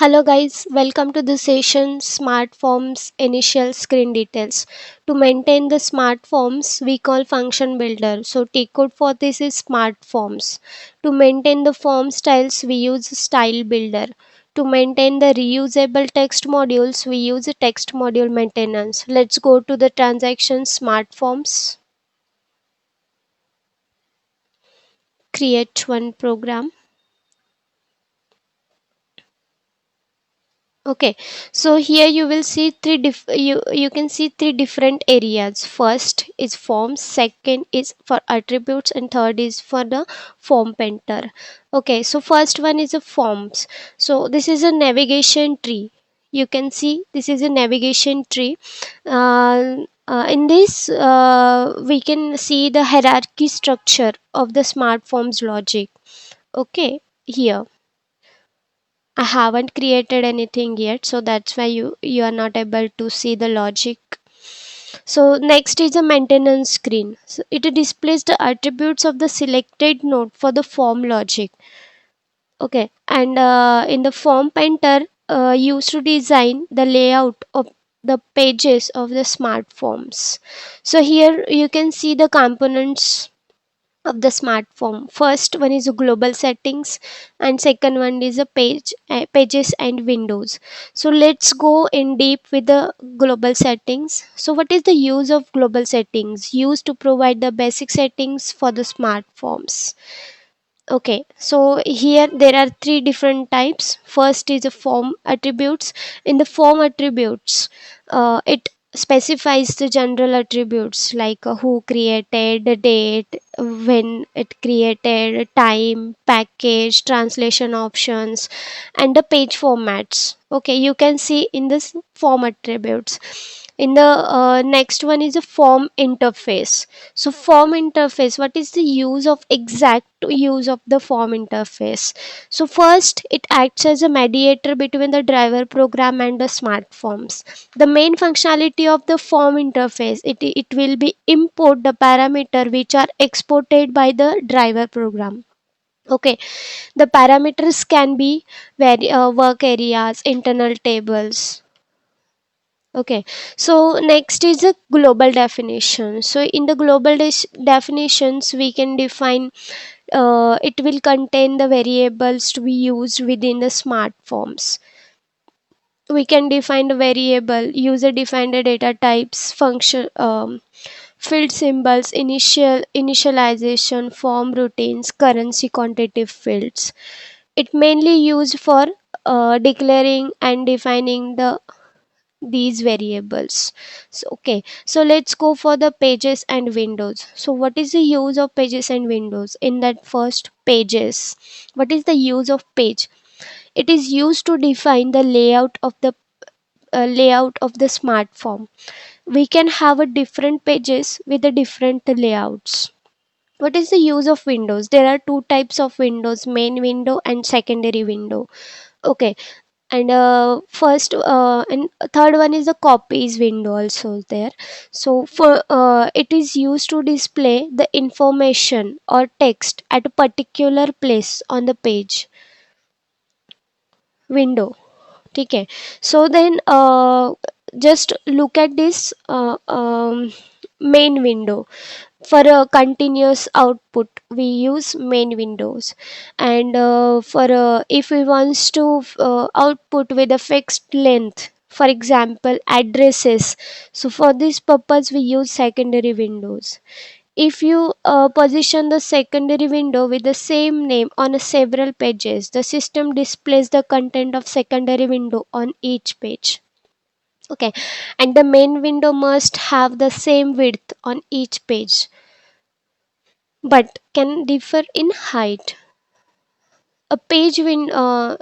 Hello guys, welcome to the session Smart Forms Initial Screen Details. To maintain the smart forms, we call function builder. So T code for this is smart forms. To maintain the form styles, we use style builder. To maintain the reusable text modules, we use a text module maintenance. Let's go to the transaction smart forms. Create one program. Okay, so here you will see you can see three different areas. First is forms, second is for attributes, and third is for the form painter. Okay, so first one is a forms. So this is a navigation tree. You can see this is a navigation tree. In this, we can see the hierarchy structure of the smart forms logic. Okay, here. I haven't created anything yet, so that's why you are not able to see the logic. So next is a maintenance screen. So it displays the attributes of the selected node for the form logic. Okay, and in the form painter, used to design the layout of the pages of the smart forms. So here you can see the components of the smartphone. First one is a global settings, and second one is a pages and windows. So let's go in deep with the global settings. So what is the use of global settings? Used to provide the basic settings for the smartphones. Okay, so here there are three different types. First is the form attributes. In the form attributes, it specifies the general attributes like who created, the date, when it created, time, package, translation options, and the page formats. Okay, you can see in this form attributes. In the next one is a form interface. So form interface, what is the use of exact use of the form interface? So first it acts as a mediator between the driver program and the smart forms. The main functionality of the form interface, it will be import the parameter which are exported by the driver program. Okay, the parameters can be work areas, internal tables. Okay, so next is a global definition. So in the global definitions, we can define it will contain the variables to be used within the smart forms. We can define the variable, user defined data types, function, field symbols, initialization, form routines, currency quantitative fields. It mainly used for declaring and defining these variables. So okay, so let's go for the pages and windows. So what is the use of pages and windows? In that first, pages, what is the use of page? It is used to define the layout of the smart form. We can have a different pages with the different layouts. What is the use of windows? There are two types of windows, main window and secondary window. Okay, and first and third one is the copies window also there. So for it is used to display the information or text at a particular place on the page window. Okay, so then just look at this main window. For a continuous output we use main windows, and for if we wants to output with a fixed length, for example addresses, so for this purpose we use secondary windows. If you position the secondary window with the same name on several pages, the system displays the content of secondary window on each page. Okay, and the main window must have the same width on each page but can differ in height. A page window,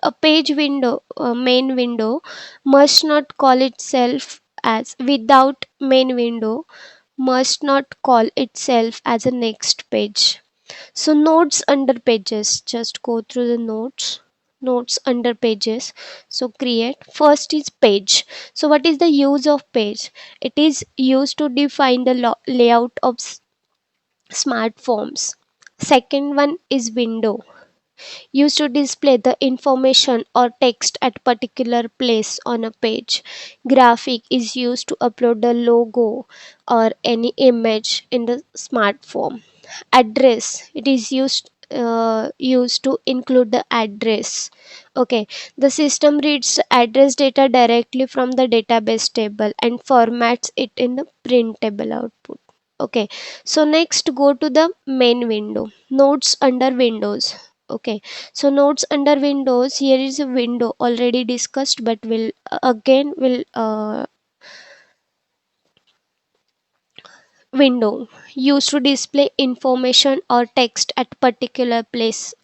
main window, must not call itself as without main window must not call itself as a next page. So nodes under pages, just go through the nodes under pages. So create, first is page. So what is the use of page? It is used to define the layout of smart forms. Second one is window. used to display the information or text at particular place on a page. Graphic is used to upload the logo or any image in the smartphone. Address, it is used to include the address. Okay, the system reads address data directly from the database table and formats it in the printable output. Okay, so next go to the main window, nodes under windows. Okay, so nodes under windows, here is a window already discussed, but will again will window used to display information or text at particular place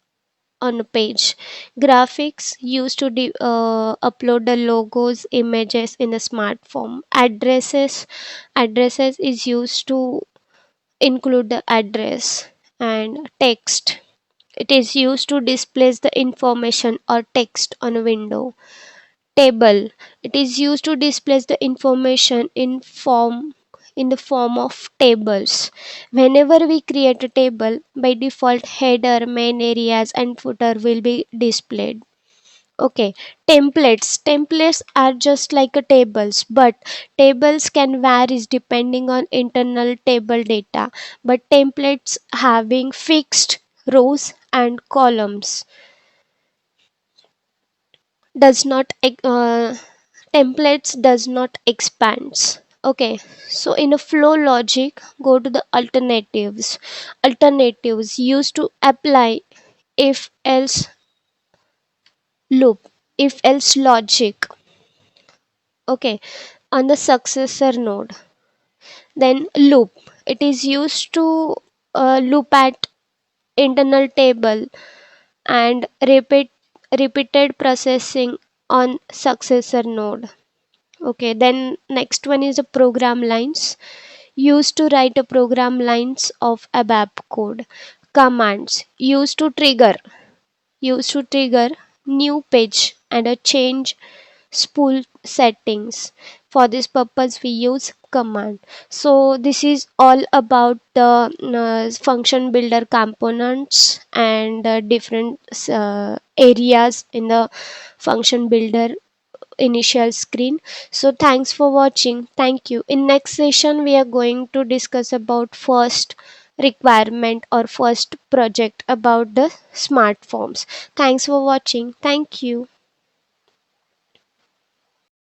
on a page. Graphics used to upload the logos, images in the smartphone. Addresses is used to include the address. And text, it is used to display the information or text on a window. Table, it is used to display the information in the form of tables. Whenever we create a table, by default header, main areas and footer will be displayed. Okay, templates are just like a tables, but tables can vary depending on internal table data, but templates having fixed rows and columns does not templates does not expands. Okay, so in a flow logic, go to the alternatives used to apply if else loop, if else logic. Okay, on the successor node, then loop, it is used to loop at internal table and repeated processing on successor node. Okay, then next one is the program lines used to write a program lines of ABAP code. Commands used to trigger new page and a change spool settings. For this purpose we use command. So this is all about the function builder components and different areas in the function builder initial screen. So thanks for watching, thank you. In next session we are going to discuss about first requirement or first project about the smart forms. Thanks for watching, thank you.